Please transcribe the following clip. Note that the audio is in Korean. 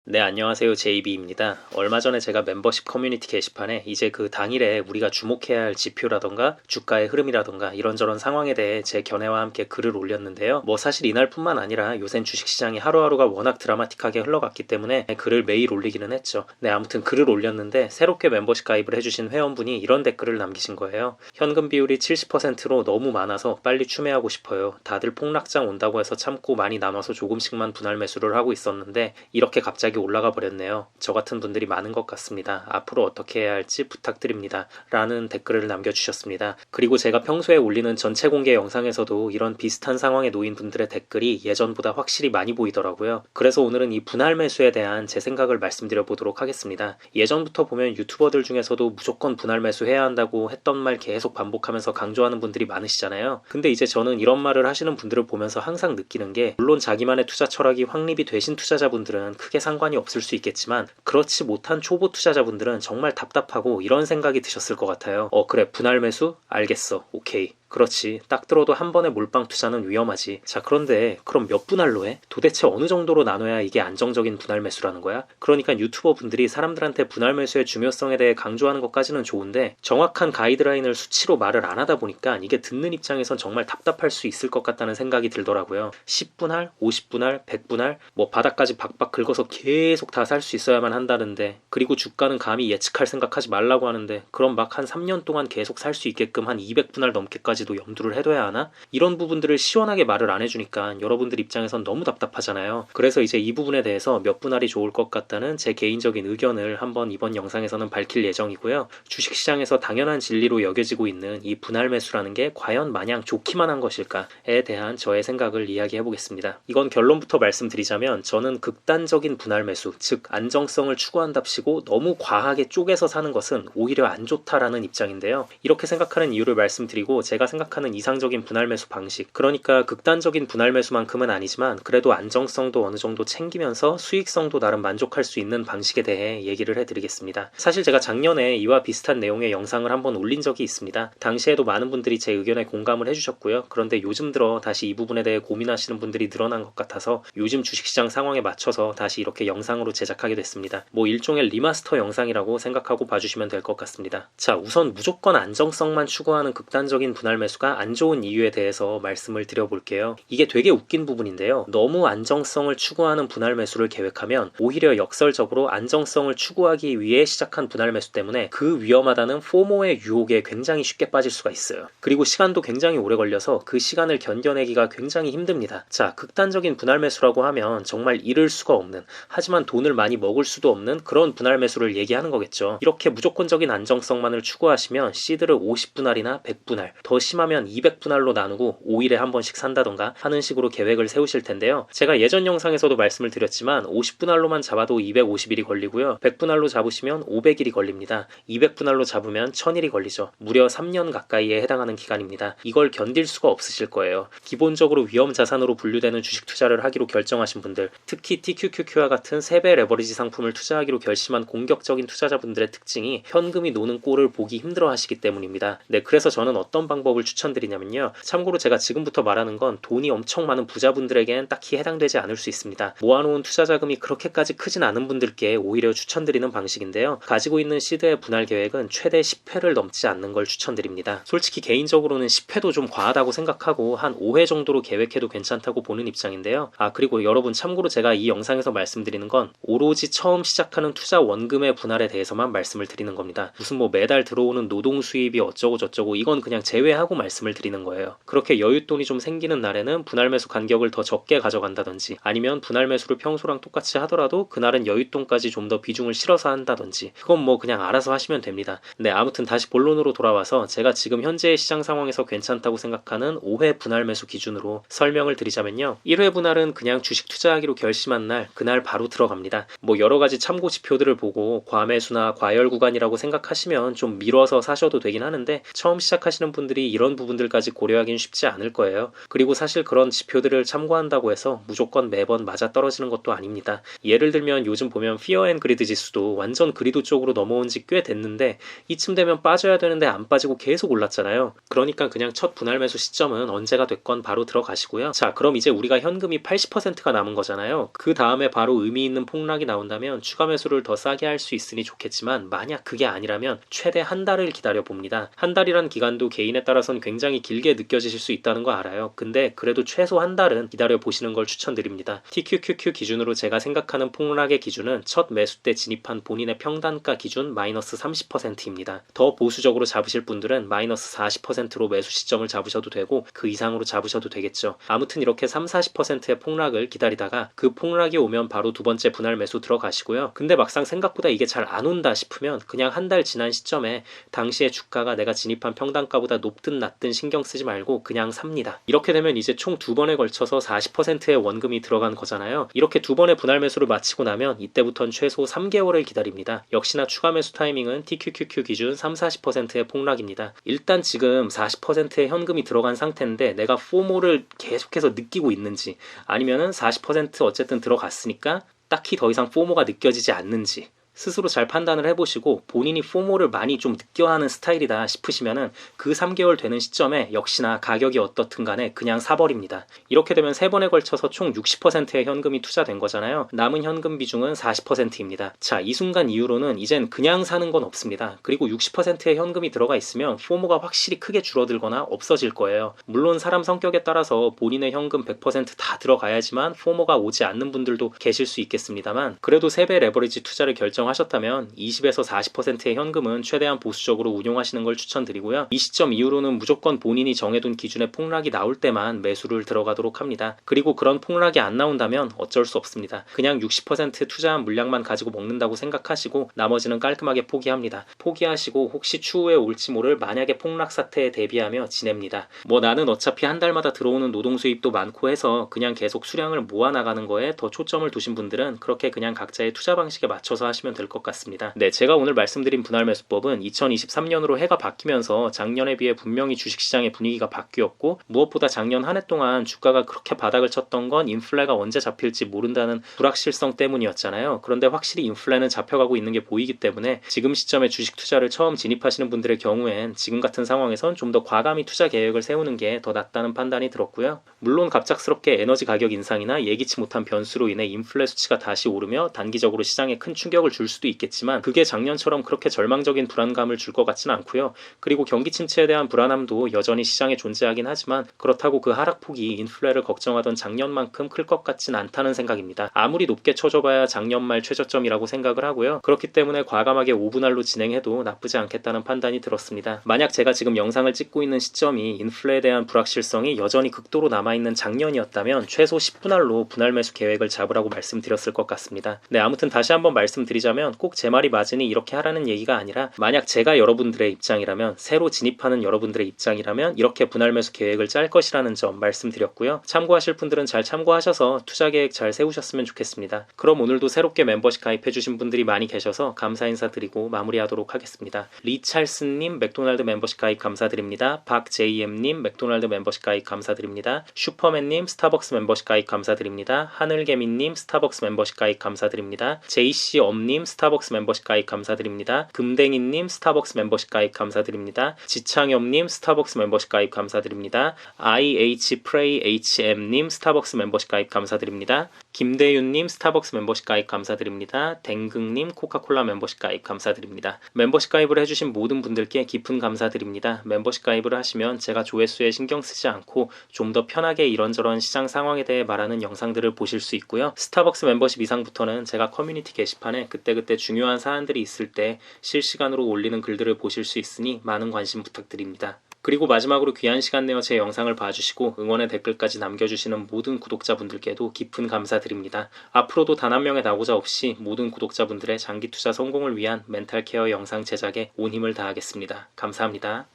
네, 안녕하세요. JB입니다. 얼마 전에 제가 멤버십 커뮤니티 게시판에 이제 그 당일에 우리가 주목해야 할 지표라던가 주가의 흐름이라던가 이런저런 상황에 대해 제 견해와 함께 글을 올렸는데요. 뭐 사실 이날뿐만 아니라 요샌 주식시장이 하루하루가 워낙 드라마틱하게 흘러갔기 때문에 글을 매일 올리기는 했죠. 네, 아무튼 글을 올렸는데 새롭게 멤버십 가입을 해주신 회원분이 이런 댓글을 남기신 거예요. 현금 비율이 70%로 너무 많아서 빨리 추매하고 싶어요. 다들 폭락장 온다고 해서 참고 많이 나눠서 조금씩만 분할 매수를 하고 있었는데 이렇게 갑자기 올라가 버렸네요. 저 같은 분들이 많은 것 같습니다. 앞으로 어떻게 해야 할지 부탁드립니다. 라는 댓글을 남겨주셨습니다. 그리고 제가 평소에 올리는 전체 공개 영상에서도 이런 비슷한 상황에 놓인 분들의 댓글이 예전보다 확실히 많이 보이더라고요. 그래서 오늘은 이 분할 매수에 대한 제 생각을 말씀드려 보도록 하겠습니다. 예전부터 보면 유튜버들 중에서도 무조건 분할 매수해야 한다고 했던 말 계속 반복하면서 강조하는 분들이 많으시잖아요. 근데 이제 저는 이런 말을 하시는 분들을 보면서 항상 느끼는 게, 물론 자기만의 투자 철학이 확립이 되신 투자자분들은 크게 상관이 없을 수 있겠지만 그렇지 못한 초보 투자자분들은 정말 답답하고 이런 생각이 드셨을 것 같아요. 그래, 분할 매수? 알겠어. 오케이. 그렇지. 딱 들어도 한 번에 몰빵 투자는 위험하지. 자, 그런데 그럼 몇 분할로 해? 도대체 어느 정도로 나눠야 이게 안정적인 분할 매수라는 거야? 그러니까 유튜버 분들이 사람들한테 분할 매수의 중요성에 대해 강조하는 것까지는 좋은데 정확한 가이드라인을 수치로 말을 안 하다 보니까 이게 듣는 입장에선 정말 답답할 수 있을 것 같다는 생각이 들더라고요. 10분할, 50분할, 100분할, 뭐 바닥까지 박박 긁어서 계속 다 살 수 있어야만 한다는데, 그리고 주가는 감히 예측할 생각하지 말라고 하는데 그럼 막 한 3년 동안 계속 살 수 있게끔 한 200분할 넘게까지 도 염두를 해둬야 하나? 이런 부분들을 시원하게 말을 안 해주니까 여러분들 입장에선 너무 답답하잖아요. 그래서 이제 이 부분에 대해서 몇 분할이 좋을 것 같다는 제 개인적인 의견을 한번 이번 영상에서는 밝힐 예정이고요. 주식시장에서 당연한 진리로 여겨지고 있는 이 분할 매수라는 게 과연 마냥 좋기만 한 것일까에 대한 저의 생각을 이야기해보겠습니다. 이건 결론부터 말씀드리자면 저는 극단적인 분할 매수, 즉 안정성을 추구한답시고 너무 과하게 쪼개서 사는 것은 오히려 안 좋다라는 입장인데요. 이렇게 생각하는 이유를 말씀드리고, 제가 생각하는 이상적인 분할 매수 방식, 그러니까 극단적인 분할 매수만큼은 아니지만 그래도 안정성도 어느 정도 챙기면서 수익성도 나름 만족할 수 있는 방식에 대해 얘기를 해드리겠습니다. 사실 제가 작년에 이와 비슷한 내용의 영상을 한번 올린 적이 있습니다. 당시에도 많은 분들이 제 의견에 공감을 해주셨고요. 그런데 요즘 들어 다시 이 부분에 대해 고민하시는 분들이 늘어난 것 같아서 요즘 주식시장 상황에 맞춰서 다시 이렇게 영상으로 제작하게 됐습니다. 뭐 일종의 리마스터 영상이라고 생각하고 봐주시면 될 것 같습니다. 자, 우선 무조건 안정성만 추구하는 극단적인 분할 매수가 안 좋은 이유에 대해서 말씀을 드려볼게요. 이게 되게 웃긴 부분인데요. 너무 안정성을 추구하는 분할 매수를 계획하면 오히려 역설적으로 안정성을 추구하기 위해 시작한 분할 매수 때문에 그 위험하다는 포모의 유혹에 굉장히 쉽게 빠질 수가 있어요. 그리고 시간도 굉장히 오래 걸려서 그 시간을 견뎌내기가 굉장히 힘듭니다. 자, 극단적인 분할 매수라고 하면 정말 잃을 수가 없는, 하지만 돈을 많이 먹을 수도 없는 그런 분할 매수를 얘기하는 거겠죠. 이렇게 무조건적인 안정성만을 추구하시면 시드를 50분할이나 100분할, 더 심하면 200분할로 나누고 5일에 한 번씩 산다던가 하는 식으로 계획을 세우실 텐데요. 제가 예전 영상에서도 말씀을 드렸지만 50분할로만 잡아도 250일이 걸리고요. 100분할로 잡으시면 500일이 걸립니다. 200분할로 잡으면 1000일이 걸리죠. 무려 3년 가까이에 해당하는 기간입니다. 이걸 견딜 수가 없으실 거예요. 기본적으로 위험 자산으로 분류되는 주식 투자를 하기로 결정하신 분들, 특히 TQQQ와 같은 3배 레버리지 상품을 투자하기로 결심한 공격적인 투자자분들의 특징이 현금이 노는 꼴을 보기 힘들어 하시기 때문입니다. 네, 그래서 저는 어떤 방법을 추천드리냐면요. 참고로 제가 지금부터 말하는 건 돈이 엄청 많은 부자분들에겐 딱히 해당되지 않을 수 있습니다. 모아놓은 투자 자금이 그렇게까지 크진 않은 분들께 오히려 추천드리는 방식인데요. 가지고 있는 시드의 분할 계획은 최대 10회를 넘지 않는 걸 추천드립니다. 솔직히 개인적으로는 10회도 좀 과하다고 생각하고 한 5회 정도로 계획해도 괜찮다고 보는 입장인데요. 그리고 여러분 참고로 제가 이 영상에서 말씀드리는 건 오로지 처음 시작하는 투자 원금의 분할에 대해서만 말씀을 드리는 겁니다. 무슨 뭐 매달 들어오는 노동 수입이 어쩌고 저쩌고 이건 그냥 제외하고 말씀을 드리는 거예요. 그렇게 여윳돈이 좀 생기는 날에는 분할 매수 간격을 더 적게 가져간다든지, 아니면 분할 매수를 평소랑 똑같이 하더라도 그날은 여윳돈까지 좀 더 비중을 실어서 한다든지, 그건 뭐 그냥 알아서 하시면 됩니다. 네, 아무튼 다시 본론으로 돌아와서 제가 지금 현재의 시장 상황에서 괜찮다고 생각하는 5회 분할 매수 기준으로 설명을 드리자면요. 1회 분할은 그냥 주식 투자하기로 결심한 날 그날 바로 들어갑니다. 뭐 여러 가지 참고 지표들을 보고 과매수나 과열 구간이라고 생각하시면 좀 미뤄서 사셔도 되긴 하는데, 처음 시작하시는 분들이 이런 부분들까지 고려하기는 쉽지 않을 거예요. 그리고 사실 그런 지표들을 참고한다고 해서 무조건 매번 맞아떨어지는 것도 아닙니다. 예를 들면 요즘 보면 피어 앤 그리드 지수도 완전 그리드 쪽으로 넘어온 지 꽤 됐는데 이쯤 되면 빠져야 되는데 안 빠지고 계속 올랐잖아요. 그러니까 그냥 첫 분할 매수 시점은 언제가 됐건 바로 들어가시고요. 자, 그럼 이제 우리가 현금이 80%가 남은 거잖아요. 그 다음에 바로 의미 있는 폭락이 나온다면 추가 매수를 더 싸게 할 수 있으니 좋겠지만 만약 그게 아니라면 최대 한 달을 기다려 봅니다. 한 달이란 기간도 개인에 따라서는 굉장히 길게 느껴지실 수 있다는 거 알아요. 근데 그래도 최소 한 달은 기다려 보시는 걸 추천드립니다. TQQQ 기준으로 제가 생각하는 폭락의 기준은 첫 매수 때 진입한 본인의 평단가 기준 마이너스 30%입니다. 더 보수적으로 잡으실 분들은 마이너스 40%로 매수 시점을 잡으셔도 되고 그 이상으로 잡으셔도 되겠죠. 아무튼 이렇게 30-40%의 폭락을 기다리다가 그 폭락이 오면 바로 두 번째 분할 매수 들어가시고요. 근데 막상 생각보다 이게 잘 안 온다 싶으면 그냥 한 달 지난 시점에 당시의 주가가 내가 진입한 평단가보다 높든 낮든 신경 쓰지 말고 그냥 삽니다. 이렇게 되면 이제 총 두 번에 걸쳐서 40%의 원금이 들어간 거잖아요. 이렇게 두 번의 분할 매수를 마치고 나면 이때부터는 최소 3개월을 기다립니다. 역시나 추가 매수 타이밍은 TQQQ 기준 30-40%의 폭락입니다. 일단 지금 40%의 현금이 들어간 상태인데 내가 포모를 계속해서 느끼고 있는지 아니면은 40% 어쨌든 들어갔으니까 딱히 더 이상 포모가 느껴지지 않는지 스스로 잘 판단을 해보시고 본인이 포모를 많이 좀 느껴하는 스타일이다 싶으시면은 그 3개월 되는 시점에 역시나 가격이 어떻든 간에 그냥 사버립니다. 이렇게 되면 3번에 걸쳐서 총 60%의 현금이 투자된 거잖아요. 남은 현금 비중은 40%입니다. 자, 이 순간 이후로는 이젠 그냥 사는 건 없습니다. 그리고 60%의 현금이 들어가 있으면 포모가 확실히 크게 줄어들거나 없어질 거예요. 물론 사람 성격에 따라서 본인의 현금 100% 다 들어가야지만 포모가 오지 않는 분들도 계실 수 있겠습니다만 그래도 3배 레버리지 투자를 하셨다면 20에서 40%의 현금은 최대한 보수적으로 운용하시는 걸 추천드리고요. 이 시점 이후로는 무조건 본인이 정해둔 기준의 폭락이 나올 때만 매수를 들어가도록 합니다. 그리고 그런 폭락이 안 나온다면 어쩔 수 없습니다. 그냥 60% 투자한 물량만 가지고 먹는다고 생각하시고 나머지는 깔끔하게 포기합니다. 포기하시고 혹시 추후에 올지 모를 만약의 폭락 사태에 대비하며 지냅니다. 뭐 나는 어차피 한 달마다 들어오는 노동 수입도 많고 해서 그냥 계속 수량을 모아나가는 거에 더 초점을 두신 분들은 그렇게 그냥 각자의 투자 방식에 맞춰서 하시면 될 것 같습니다. 네, 제가 오늘 말씀드린 분할 매수법은 2023년으로 해가 바뀌면서 작년에 비해 분명히 주식시장의 분위기가 바뀌었고 무엇보다 작년 한 해 동안 주가가 그렇게 바닥을 쳤던 건 인플레가 언제 잡힐지 모른다는 불확실성 때문이었잖아요. 그런데 확실히 인플레는 잡혀가고 있는 게 보이기 때문에 지금 시점에 주식 투자를 처음 진입하시는 분들의 경우엔 지금 같은 상황에선 좀 더 과감히 투자 계획을 세우는 게 더 낫다는 판단이 들었고요. 물론 갑작스럽게 에너지 가격 인상이나 예기치 못한 변수로 인해 인플레 수치가 다시 오르며 단기적으로 시장에 큰 충격을 줄 수도 있겠지만 그게 작년처럼 그렇게 절망적인 불안감을 줄 것 같지는 않고요. 그리고 경기 침체에 대한 불안함도 여전히 시장에 존재하긴 하지만 그렇다고 그 하락폭이 인플레를 걱정하던 작년만큼 클 것 같진 않다는 생각입니다. 아무리 높게 쳐줘봐야 작년 말 최저점이라고 생각을 하고요. 그렇기 때문에 과감하게 5분할로 진행해도 나쁘지 않겠다는 판단이 들었습니다. 만약 제가 지금 영상을 찍고 있는 시점이 인플레에 대한 불확실성이 여전히 극도로 남아있는 작년이었다면 최소 10분할로 분할 매수 계획을 잡으라고 말씀드렸을 것 같습니다. 네, 아무튼 다시 한번 말씀드리자면 꼭 제 말이 맞으니 이렇게 하라는 얘기가 아니라 만약 제가 여러분들의 입장이라면 새로 진입하는 여러분들의 입장이라면 이렇게 분할 매수 계획을 짤 것이라는 점 말씀드렸고요. 참고하실 분들은 잘 참고하셔서 투자 계획 잘 세우셨으면 좋겠습니다. 그럼 오늘도 새롭게 멤버십 가입해주신 분들이 많이 계셔서 감사 인사드리고 마무리하도록 하겠습니다. 리찰스님 맥도날드 멤버십 가입 감사드립니다. 박JM님 맥도날드 멤버십 가입 감사드립니다. 슈퍼맨님 스타벅스 멤버십 가입 감사드립니다. 하늘개미님 스타벅스 멤버십 가입 감사드립니다. JC엄님 스타벅스 멤버십 가입 감사드립니다. 금댕이님 스타벅스 멤버십 가입 감사드립니다. 지창엽님 스타벅스 멤버십 가입 감사드립니다. IHPrayHM님 스타벅스 멤버십 가입 감사드립니다. 김대윤님 스타벅스 멤버십 가입 감사드립니다. 댕극님 코카콜라 멤버십 가입 감사드립니다. 멤버십 가입을 해주신 모든 분들께 깊은 감사드립니다. 멤버십 가입을 하시면 제가 조회수에 신경 쓰지 않고 좀 더 편하게 이런저런 시장 상황에 대해 말하는 영상들을 보실 수 있고요. 스타벅스 멤버십 이상부터는 제가 커뮤니티 게시판에 그때그때 중요한 사안들이 있을 때 실시간으로 올리는 글들을 보실 수 있으니 많은 관심 부탁드립니다. 그리고 마지막으로 귀한 시간 내어 제 영상을 봐주시고 응원의 댓글까지 남겨주시는 모든 구독자분들께도 깊은 감사드립니다. 앞으로도 단 한 명의 낙오자 없이 모든 구독자분들의 장기 투자 성공을 위한 멘탈 케어 영상 제작에 온 힘을 다하겠습니다. 감사합니다.